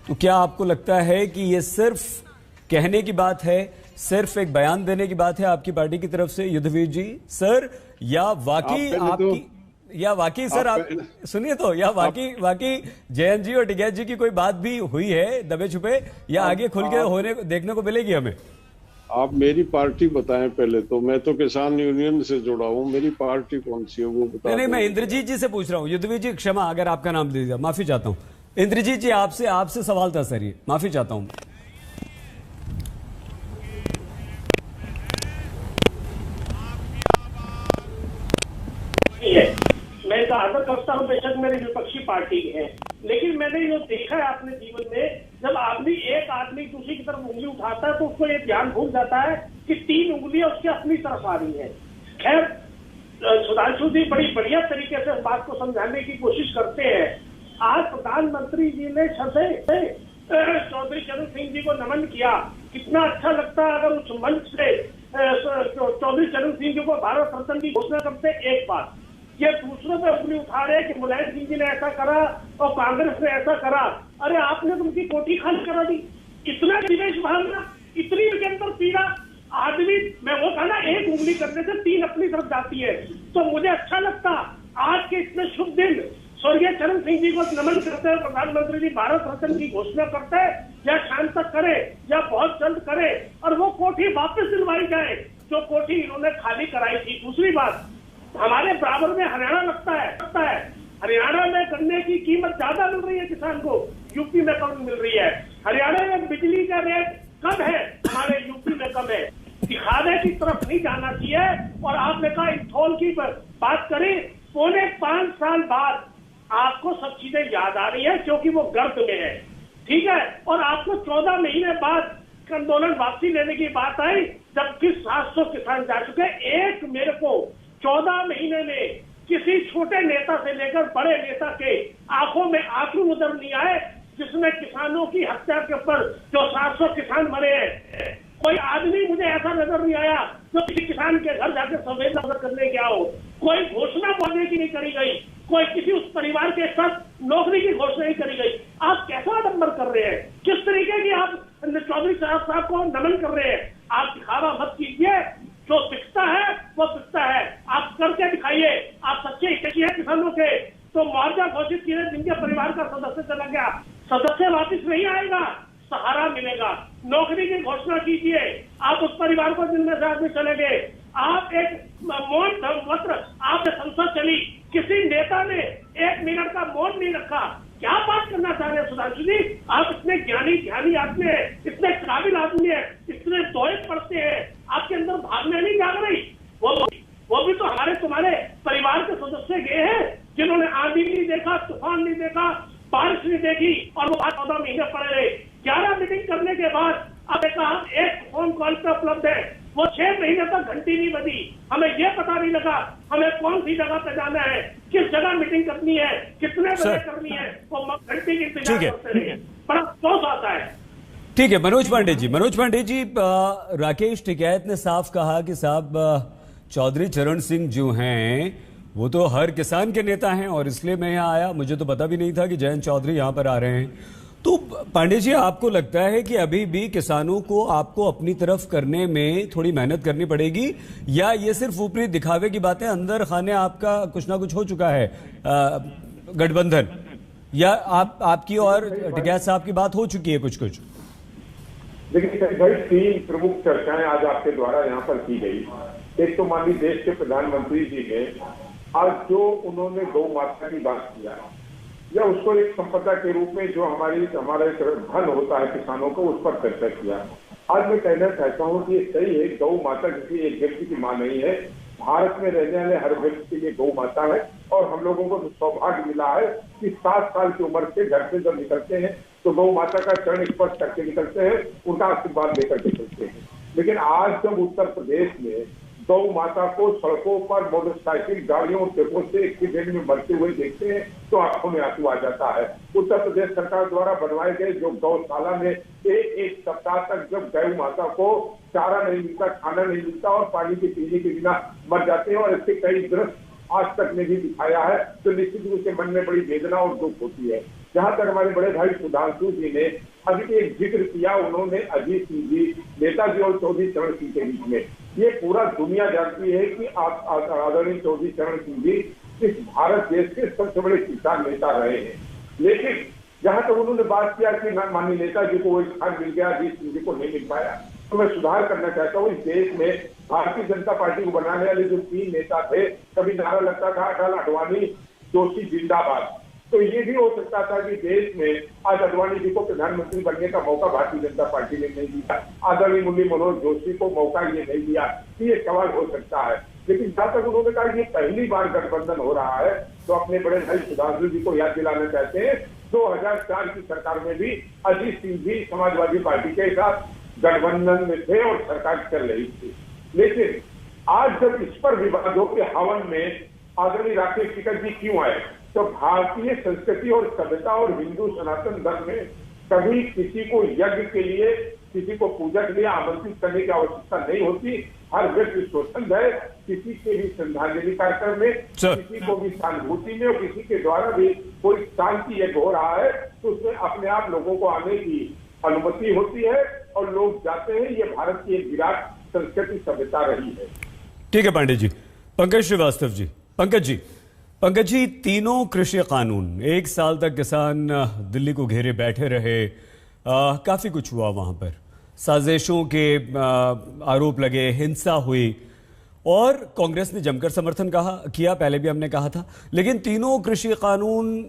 तो क्या आपको लगता है कि ये सिर्फ कहने की बात है, सिर्फ एक बयान देने की बात है आपकी पार्टी की तरफ से युद्धवीर जी सर, या वाकई सर आप सुनिए तो, या वाकई जयंत जी और टिकैत जी की कोई बात भी हुई है दबे छुपे, या आगे खुल के देखने को मिलेगी हमें? आप मेरी पार्टी बताएं पहले तो। मैं तो किसान यूनियन से जुड़ा हूं, मेरी पार्टी कौन सी है वो बता। नहीं, मैं इंद्रजीत जी से पूछ रहा हूँ। युद्धवीर जी क्षमा, अगर आपका नाम दे दिया, माफी चाहता हूँ। इंद्रजीत जी आपसे सवाल था सर, ये माफी चाहता हूँ। मैं आदर करता हूँ, बेशक मेरी विपक्षी पार्टी है, लेकिन मैंने जो देखा है अपने जीवन में, जब एक आदमी दूसरी की तरफ उंगली उठाता है तो उसको ये ध्यान भूल जाता है कि 3 उंगलियां उसके अपनी तरफ आ रही है। खैर सुधांशु जी बड़ी बढ़िया तरीके से इस बात को समझाने की कोशिश करते हैं। आज प्रधानमंत्री जी ने चौधरी चरण सिंह जी को नमन किया। कितना अच्छा लगता है अगर उस मंच से चौधरी चरण सिंह जी को भारत रत्न की घोषणा करते। एक बात ये दूसरों पे उंगली उठा रहे कि मुलायम सिंह जी ने ऐसा करा और कांग्रेस ने ऐसा करा। अरे आपने तो उनकी कोठी खाली करा दी। इतना विदेश भावना, इतनी उनके अंदर पीड़ा। आदमी मैं वो कहा ना, एक उंगली करने से 3 अपनी तरफ जाती है। तो मुझे अच्छा लगता आज के इतने शुभ दिन स्वर्गीय चरण सिंह जी को नमन करते हैं, प्रधानमंत्री जी भारत रत्न की घोषणा करते हैं, या शाम तक करे या बहुत जल्द करे, और वो कोठी वापस दिलवाई जाए जो कोठी इन्होंने खाली कराई थी। दूसरी बात, हमारे बराबर में हरियाणा लगता है हरियाणा में गन्ने की कीमत ज्यादा मिल रही है किसान को, यूपी में कम मिल रही है। हरियाणा में बिजली का रेट कम है, हमारे यूपी में कम है। दिखाने की तरफ नहीं जाना चाहिए। और आपने कहा इंथॉल की बात करें, 5.25 साल बाद आपको सब चीजें याद आ रही है क्योंकि वो गर्द में है, ठीक है। और आपको 14 महीने बाद आंदोलन वापसी लेने की बात आई, जबकि 700 किसान जा चुके। एक मेरे को 14 महीने में किसी छोटे नेता से लेकर बड़े नेता के आंखों में आंसू नजर नहीं आए जिसमें किसानों की हत्या के ऊपर जो 700 किसान मरे हैं। कोई आदमी मुझे ऐसा नजर नहीं आया जो किसी किसान के घर जाकर संवेदना करने गया हो। कोई घोषणा बोलने की नहीं करी गई, कोई किसी उस परिवार के साथ नौकरी की घोषणा नहीं करी गई। आप कैसा आडंबर कर रहे हैं, किस तरीके की आप चौधरी साहब को नमन कर रहे हैं। आप दिखावा मत कीजिए, जो दिखता है वो दिखता है, आप करके दिखाइए। आप सच्चे हितैषी हैं किसानों के, तो मुआवजा घोषित किए जिनके परिवार का सदस्य चला गया, सदस्य वापिस नहीं आएगा, सहारा मिलेगा। नौकरी की घोषणा कीजिए, आप उस परिवार को जिनमें से आदमी चले गए, आप एक मौन पत्र आपने संसद चली, किसी नेता ने 1 मिनट का मौन नहीं रखा। क्या बात करना चाह रहे हैं सुधांशु जी? आप इतने ज्ञानी आदमी है, इतने काबिल आदमी है, इतने दोहे पढ़ते हैं, आपके अंदर भावना नहीं जाग रही? वो भी तो हमारे तुम्हारे परिवार के सदस्य गए हैं जिन्होंने आंधी नहीं देखा, तूफान नहीं देखा, बारिश नहीं देखी, और वो 14 महीने पड़े रहे। 11 मीटिंग करने के बाद अब एक फोन कॉल पे उपलब्ध है, वो 6 महीने तक घंटी नहीं बजी, हमें ये पता नहीं लगा हमें कौन सी जगह पे जाना है, किस जगह मीटिंग करनी है, कितने बजे करनी है, वो घंटी की इंतजार करते रहे। बड़ा अफसोस आता है। ठीक है मनोज पांडे जी, राकेश टिकैत ने साफ कहा कि साहब चौधरी चरण सिंह जो हैं वो तो हर किसान के नेता हैं और इसलिए मैं यहाँ आया, मुझे तो पता भी नहीं था कि जयंत चौधरी यहाँ पर आ रहे हैं। तो पांडे जी, आपको लगता है कि अभी भी किसानों को आपको अपनी तरफ करने में थोड़ी मेहनत करनी पड़ेगी, या ये सिर्फ ऊपरी दिखावे की बातें, अंदर खाने आपका कुछ ना कुछ हो चुका है गठबंधन, या आपकी और टिकैत साहब की बात हो चुकी है कुछ? देखिए भाई, 3 प्रमुख चर्चाएं आज आपके द्वारा यहाँ पर की गई। एक तो मान लीजिए देश के प्रधानमंत्री जी ने आज जो उन्होंने गौ माता की बात किया, या उसको एक संपदा के रूप में जो हमारा धन होता है किसानों को, उस पर चर्चा किया। आज मैं कहना चाहता हूँ कि ये सही है, गौ माता किसी एक व्यक्ति की मां नहीं है, भारत में रहने वाले हर व्यक्ति के लिए गौ माता है। और हम लोगों को तो सौभाग्य मिला है कि 7 साल की उम्र से घर से जब निकलते हैं तो गौ माता का चरण स्पर्श करके निकलते हैं, उनका आशीर्वाद लेकर के चलते हैं। लेकिन आज जब उत्तर प्रदेश में गौ माता को सड़कों पर मोटरसाइकिल, गाड़ियों और ट्रकों से एक्सीडेंट में मरते हुए देखते हैं तो आंखों में आंसू आ जाता है। उत्तर प्रदेश सरकार द्वारा बनवाए गए जो गौशाला में एक सप्ताह तक जब गौ माता को चारा नहीं मिलता, खाना नहीं मिलता और पानी के पीने के बिना मर जाते हैं, और इसके कई दृश्य आज तक ने भी दिखाया है, तो निश्चित रूप से मन में बड़ी वेदना और दुख होती है। जहां तक हमारे बड़े भाई सुधांशु जी ने अभी एक जिक्र किया, उन्होंने अजीत सिंह जी, नेताजी और चौधरी चरण सिंह के बीच में, ये पूरा दुनिया जानती है कि आदरणीय चौधरी चरण सिंह जी इस भारत देश के सबसे बड़े किसान नेता रहे हैं। लेकिन जहां तक उन्होंने बात किया कि माननीय नेताजी को वो स्थान मिल गया, अजीत सिंह जी को नहीं मिल पाया, तो मैं सुधार करना चाहता हूँ। इस देश में भारतीय जनता पार्टी को बनाने वाले जो 3 नेता थे, कभी नारा लगता था अटल, आडवाणी, जोशी जिंदाबाद, तो ये भी हो सकता था कि देश में आज आडवाणी जी को प्रधानमंत्री बनने का मौका भारतीय जनता पार्टी ने नहीं दिया, आदरणीय मुरली मनोहर जोशी को मौका ये नहीं दिया, ये सवाल हो सकता है। लेकिन जहां तक उन्होंने कहा ये पहली बार गठबंधन हो रहा है, तो अपने बड़े भाई सुधांशु जी को याद दिलाना चाहते हैं 2004 की सरकार में भी अजीत सिंह जी समाजवादी पार्टी के साथ गठबंधन में थे और सरकार चल रही थी। लेकिन आज जब इस पर विवादों के हवन में आदरणीय राकेश टिकैत जी क्यों आए, तो भारतीय संस्कृति और सभ्यता और हिंदू सनातन धर्म में कभी किसी को यज्ञ के लिए, किसी को पूजा के लिए आमंत्रित करने की आवश्यकता नहीं होती। हर व्यक्ति स्वतंत्र है, किसी के भी श्रद्धांजलि कार्यक्रम में, किसी को भी सहानुभूति में और किसी के द्वारा भी कोई शांति यज्ञ हो रहा है तो उसमें अपने आप लोगों को आने की अनुमति होती है और लोग जाते हैं। ये भारत की एक विराट संस्कृति सभ्यता रही है। ठीक है पांडे जी। पंकज श्रीवास्तव जी, पंकज जी, तीनों कृषि कानून, 1 साल तक किसान दिल्ली को घेरे बैठे रहे, काफी कुछ हुआ वहां पर, साजिशों के आरोप लगे, हिंसा हुई और कांग्रेस ने जमकर समर्थन किया, पहले भी हमने कहा था। लेकिन तीनों कृषि कानून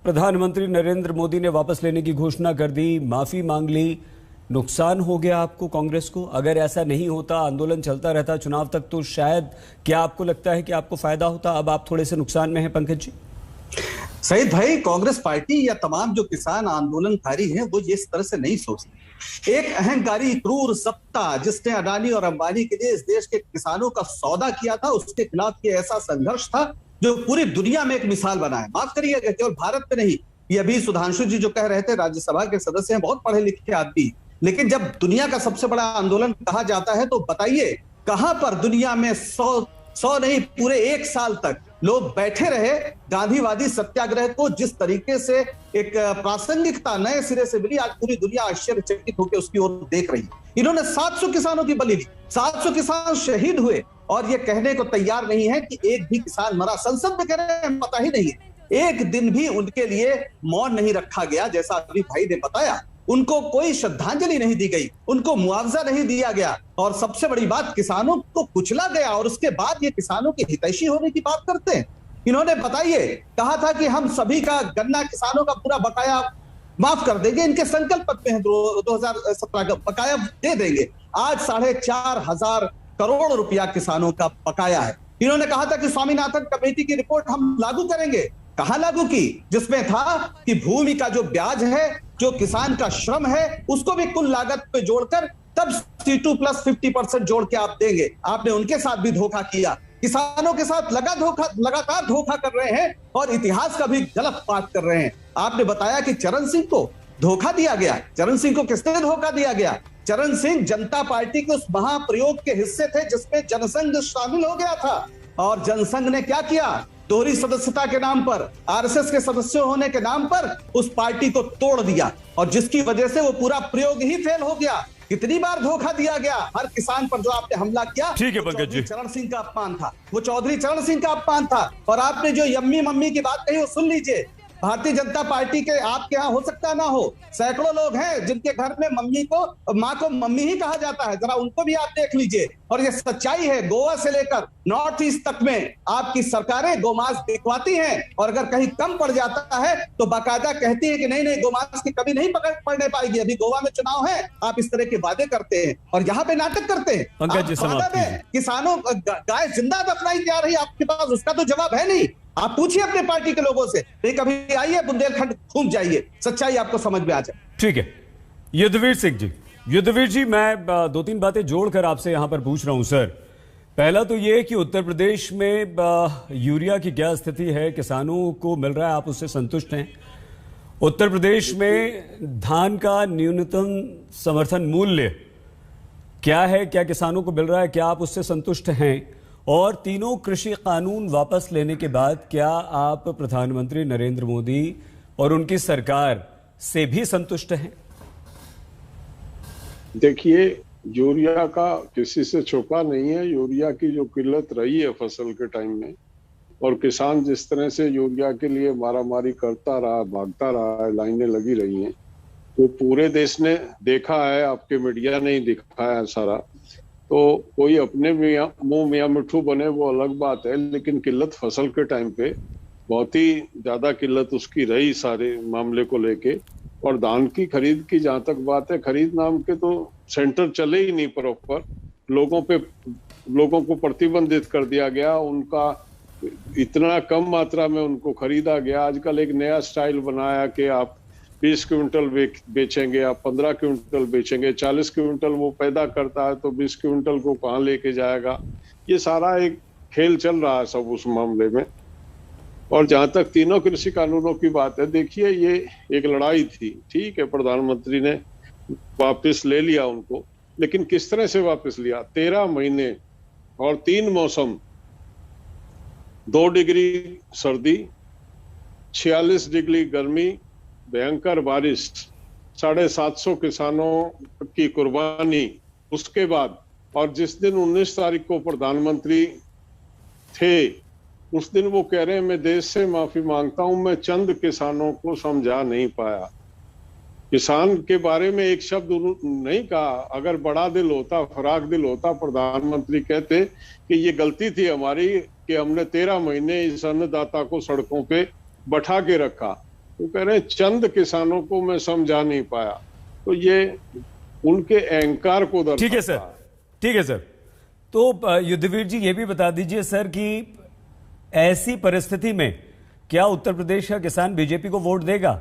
प्रधानमंत्री नरेंद्र मोदी ने वापस लेने की घोषणा कर दी, माफी मांग ली। नुकसान हो गया आपको, कांग्रेस को? अगर ऐसा नहीं होता, आंदोलन चलता रहता चुनाव तक, तो शायद, क्या आपको लगता है कि आपको फायदा होता? अब आप थोड़े से नुकसान में हैं पंकज जी। सईद भाई, कांग्रेस पार्टी या तमाम जो किसान आंदोलनकारी हैं वो ये इस तरह से नहीं सोचते। एक अहंकारी क्रूर सत्ता जिसने अडानी और अंबानी के लिए इस देश के किसानों का सौदा किया था, उसके खिलाफ ये ऐसा संघर्ष था जो पूरी दुनिया में एक मिसाल बना है। माफ करिएगा, केवल भारत में नहीं, ये अभी सुधांशु जी जो कह रहे थे, राज्यसभा के सदस्य हैं, बहुत पढ़े लिखे आदमी, लेकिन जब दुनिया का सबसे बड़ा आंदोलन कहा जाता है तो बताइए कहां पर दुनिया में 100 नहीं पूरे 1 साल तक लोग बैठे रहे। गांधीवादी सत्याग्रह को जिस तरीके से एक प्रासंगिकता नए सिरे से मिली, आज पूरी दुनिया आश्चर्यचकित होकर उसकी ओर देख रही है। इन्होंने 700 किसानों की बलि ली, 700 किसान शहीद हुए और ये कहने को तैयार नहीं है कि एक भी किसान मरा। संसद में कह रहे हैं पता ही नहीं है, एक दिन भी उनके लिए मौन नहीं रखा गया। जैसा अभी भाई ने बताया, उनको कोई श्रद्धांजलि नहीं दी गई, उनको मुआवजा नहीं दिया गया और सबसे बड़ी बात, किसानों को कुचला गया और उसके बाद ये किसानों के हितैषी होने की बात करते हैं। इन्होंने बताइए कहा था कि हम सभी का गन्ना किसानों का पूरा बकाया माफ कर देंगे, इनके संकल्प पत्र हैं 2017 का बकाया दे देंगे। आज 4,500 करोड़ रुपया किसानों का बकाया है। इन्होंने कहा था कि स्वामीनाथन कमेटी की रिपोर्ट हम लागू करेंगे। कहां लागू की? जिसमें था कि भूमि का जो ब्याज है, जो किसान का श्रम है, उसको भी कुल लागत पे जोड़कर तब C2 प्लस 50% जोड़ के आप देंगे। आपने उनके साथ भी धोखा किया, किसानों के साथ लगातार धोखा कर रहे हैं और इतिहास का भी गलत पाठ कर रहे हैं। आपने बताया कि चरण सिंह को धोखा दिया गया। चरण सिंह को किसने धोखा दिया गया? चरण सिंह जनता पार्टी के उस महाप्रयोग के हिस्से थे जिसमें जनसंघ शामिल हो गया था और जनसंघ ने क्या किया? दोहरी सदस्यता के नाम पर, आरएसएस के सदस्य होने के नाम पर उस पार्टी को तोड़ दिया और जिसकी वजह से वो पूरा प्रयोग ही फेल हो गया। कितनी बार धोखा दिया गया हर किसान पर जो आपने हमला किया। ठीक है पंकज जी, चरण सिंह का अपमान था, वो चौधरी चरण सिंह का अपमान था। और आपने जो यम्मी मम्मी की बात कही वो सुन लीजिए। भारतीय जनता पार्टी के आपके यहाँ हो सकता ना हो, सैकड़ों लोग हैं जिनके घर में माँ को मम्मी ही कहा जाता है, जरा उनको भी आप देख लीजिए। और ये सच्चाई है, गोवा से लेकर नॉर्थ ईस्ट तक में आपकी सरकारें गोमांस बिकवाती हैं और अगर कहीं कम पड़ जाता है तो बाकायदा कहती है कि नहीं गोमांस की कमी नहीं पड़ने पाएगी, अभी गोवा में चुनाव है। आप इस तरह के वादे करते हैं और यहाँ पे नाटक करते हैं। पंकज जी, किसानों गाय जिंदा दफनाई जा रही है, आपके पास उसका तो जवाब है नहीं। आप पूछिए अपने पार्टी के लोगों से, नहीं कभी आइए बुंदेलखंड घूम जाइए, सच्चाई आपको समझ में आ जाए। ठीक है युद्धवीर सिंह जी, युद्धवीर जी मैं 2-3 बातें जोड़कर आपसे यहां पर पूछ रहा हूं सर। पहला तो यह कि उत्तर प्रदेश में यूरिया की क्या स्थिति है, किसानों को मिल रहा है, आप उससे संतुष्ट हैं? उत्तर प्रदेश में धान का न्यूनतम समर्थन मूल्य क्या है, क्या किसानों को मिल रहा है, क्या आप उससे संतुष्ट हैं? और तीनों कृषि कानून वापस लेने के बाद क्या आप प्रधानमंत्री नरेंद्र मोदी और उनकी सरकार से भी संतुष्ट हैं? देखिए, यूरिया का किसी से छुपा नहीं है। यूरिया की जो किल्लत रही है फसल के टाइम में और किसान जिस तरह से यूरिया के लिए मारामारी करता रहा, भागता रहा है, लाइनें लगी रही हैं, तो पूरे देश ने देखा है, आपके मीडिया ने ही दिखाया सारा। तो कोई अपने मुंह मियाँ मिठू बने वो अलग बात है, लेकिन किल्लत फसल के टाइम पे बहुत ही ज्यादा किल्लत उसकी रही सारे मामले को लेके। और धान की खरीद की जहां तक बात है, खरीद नाम के तो सेंटर चले ही नहीं प्रॉपर, लोगों को प्रतिबंधित कर दिया गया, उनका इतना कम मात्रा में उनको खरीदा गया। आजकल एक नया स्टाइल बनाया कि आप 20 क्विंटल बेचेंगे, आप 15 क्विंटल बेचेंगे, 40 क्विंटल वो पैदा करता है तो 20 क्विंटल को कहाँ लेके जाएगा। ये सारा एक खेल चल रहा है सब उस मामले में। और जहां तक तीनों कृषि कानूनों की बात है, देखिए ये एक लड़ाई थी, ठीक है, प्रधानमंत्री ने वापस ले लिया उनको, लेकिन किस तरह से वापस लिया? 13 महीने और 3 मौसम, 2 डिग्री सर्दी, 46 डिग्री गर्मी, भयंकर बारिश, 750 किसानों की कुर्बानी, उसके बाद और जिस दिन 19 तारीख को प्रधानमंत्री थे उस दिन वो कह रहे हैं मैं देश से माफी मांगता हूं, मैं चंद किसानों को समझा नहीं पाया। किसान के बारे में एक शब्द नहीं कहा। अगर बड़ा दिल होता, फराक दिल होता, प्रधानमंत्री कहते कि ये गलती थी हमारी कि हमने 13 महीने इस अन्नदाता को सड़कों पे बैठा के रखा। वो कह रहे हैं चंद किसानों को मैं समझा नहीं पाया। तो ये उनके अहंकार को दर्शाता है। ठीक है सर, ठीक है सर। तो युद्धवीर जी ये भी बता दीजिए सर कि ऐसी परिस्थिति में क्या उत्तर प्रदेश का किसान बीजेपी को वोट देगा?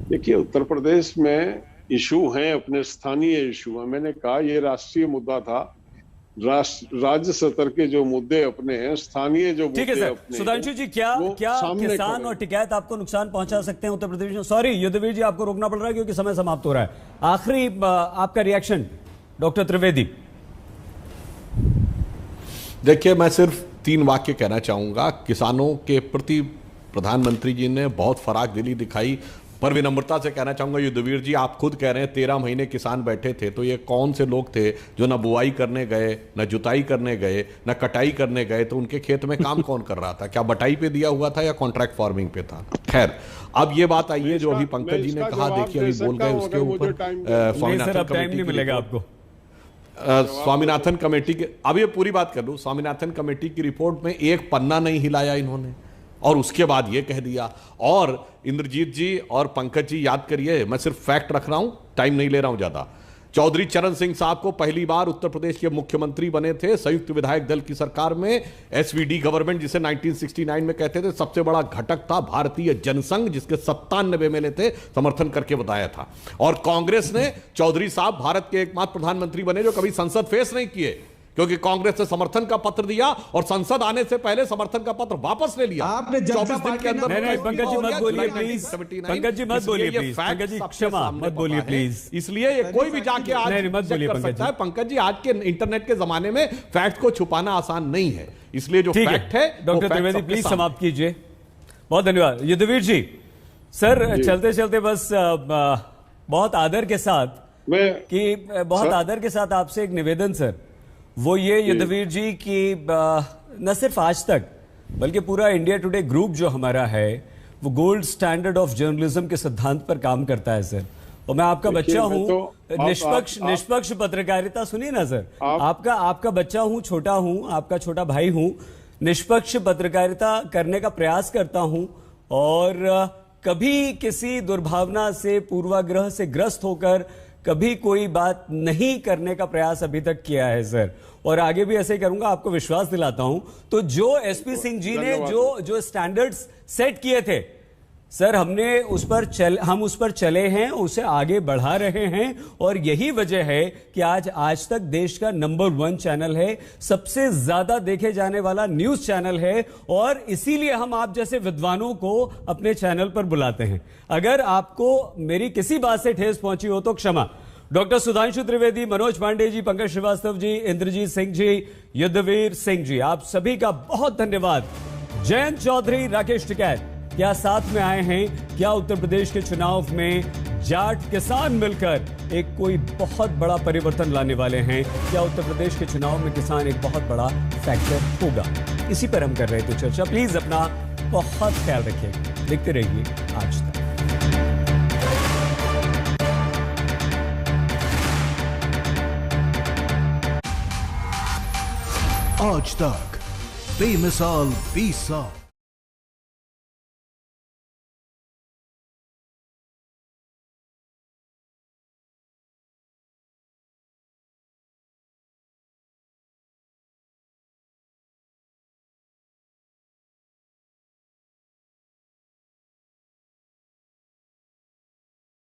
देखिए, उत्तर प्रदेश में इशू हैं, अपने स्थानीय इशू हैं। मैंने कहा ये राष्ट्रीय मुद्दा था, राज्य स्तर के जो मुद्दे अपने हैं, स्थानीय जो मुद्दे अपने हैं। सुधांशु जी, क्या किसान और टिकैत आपको नुकसान पहुंचा सकते हैं उत्तर प्रदेश में? सॉरी युद्धवीर जी, आपको रोकना पड़ रहा है क्योंकि समय समाप्त हो रहा है। आखिरी आपका रिएक्शन डॉक्टर त्रिवेदी। देखिए, मैं सिर्फ 3 वाक्य कहना चाहूँगा। किसानों के प्रति प्रधानमंत्री जी ने बहुत फराक दिली दिखाई, पर विनम्रता से कहना चाहूँगा युद्धवीर जी, आप खुद कह रहे हैं 13 महीने किसान बैठे थे, तो ये कौन से लोग थे जो न बुआई करने गए, न जुताई करने गए, न कटाई करने गए? तो उनके खेत में काम कौन कर रहा था? क्या बटाई पे दिया हुआ था या कॉन्ट्रैक्ट फार्मिंग पे था? खैर, अब ये बात आई है जो अभी पंकज जी ने कहा, देखिए अभी बोल गए उसके ऊपर स्वामीनाथन कमेटी के, अब ये पूरी बात कर लूं, स्वामीनाथन कमेटी की रिपोर्ट में एक पन्ना नहीं हिलाया इन्होंने, और उसके बाद ये कह दिया। और इंद्रजीत जी और पंकज जी याद करिए, मैं सिर्फ फैक्ट रख रहा हूं, टाइम नहीं ले रहा हूं ज्यादा। चौधरी चरण सिंह साहब को पहली बार उत्तर प्रदेश के मुख्यमंत्री बने थे संयुक्त विधायक दल की सरकार में, एसवीडी गवर्नमेंट जिसे 1969 में कहते थे। सबसे बड़ा घटक था भारतीय जनसंघ, जिसके 97 MLA थे, समर्थन करके बताया था। और कांग्रेस ने चौधरी साहब भारत के एकमात्र प्रधानमंत्री बने जो कभी संसद फेस नहीं किए, क्योंकि कांग्रेस ने समर्थन का पत्र दिया और संसद आने से पहले समर्थन का पत्र वापस ले लिया। आपने 24 दिन के अंदर। नहीं, पंकज जी मत बोलिए प्लीज, पंकज जी मत बोलिए प्लीज, पंकज जी क्षमा मत बोलिए प्लीज, इसलिए ये कोई भी जाके आज मत बोलिए पंकज जी। पंकज जी, आज के इंटरनेट के जमाने में फैक्ट को छुपाना आसान नहीं है, इसलिए जो फैक्ट है डॉक्टर त्रिवेदी प्लीज समाप्त कीजिए। बहुत धन्यवाद युद्धवीर जी। सर चलते चलते बस बहुत आदर के साथ आपसे एक निवेदन सर, वो ये युद्धवीर जी की न सिर्फ आज तक बल्कि पूरा इंडिया टुडे ग्रुप जो हमारा है वो गोल्ड स्टैंडर्ड ऑफ जर्नलिज्म के सिद्धांत पर काम करता है सर। और मैं आपका बच्चा हूं, निष्पक्ष पत्रकारिता, सुनिए ना सर, आपका बच्चा हूं, छोटा हूं, आपका छोटा भाई हूं, निष्पक्ष पत्रकारिता करने का प्रयास करता हूं और कभी किसी दुर्भावना से, पूर्वाग्रह से ग्रस्त होकर कभी कोई बात नहीं करने का प्रयास अभी तक किया है सर, और आगे भी ऐसे ही करूंगा, आपको विश्वास दिलाता हूं। तो जो एसपी सिंह जी ने जो स्टैंडर्ड्स सेट किए थे सर, हम उस पर चले हैं, उसे आगे बढ़ा रहे हैं, और यही वजह है कि आज तक देश का नंबर 1 चैनल है, सबसे ज्यादा देखे जाने वाला न्यूज चैनल है, और इसीलिए हम आप जैसे विद्वानों को अपने चैनल पर बुलाते हैं। अगर आपको मेरी किसी बात से ठेस पहुंची हो तो क्षमा। डॉक्टर सुधांशु त्रिवेदी, मनोज पांडे जी, पंकज श्रीवास्तव जी, इंद्रजीत सिंह जी, युद्धवीर सिंह जी, आप सभी का बहुत धन्यवाद। जयंत चौधरी, राकेश टिकैत, क्या साथ में आए हैं? क्या उत्तर प्रदेश के चुनाव में जाट किसान मिलकर एक कोई बहुत बड़ा परिवर्तन लाने वाले हैं? क्या उत्तर प्रदेश के चुनाव में किसान एक बहुत बड़ा फैक्टर होगा? इसी पर हम कर रहे थे चर्चा। प्लीज अपना बहुत ख्याल रखिएगा, देखते रहिए आज तक। आज तक बेमिसाल 20 साल।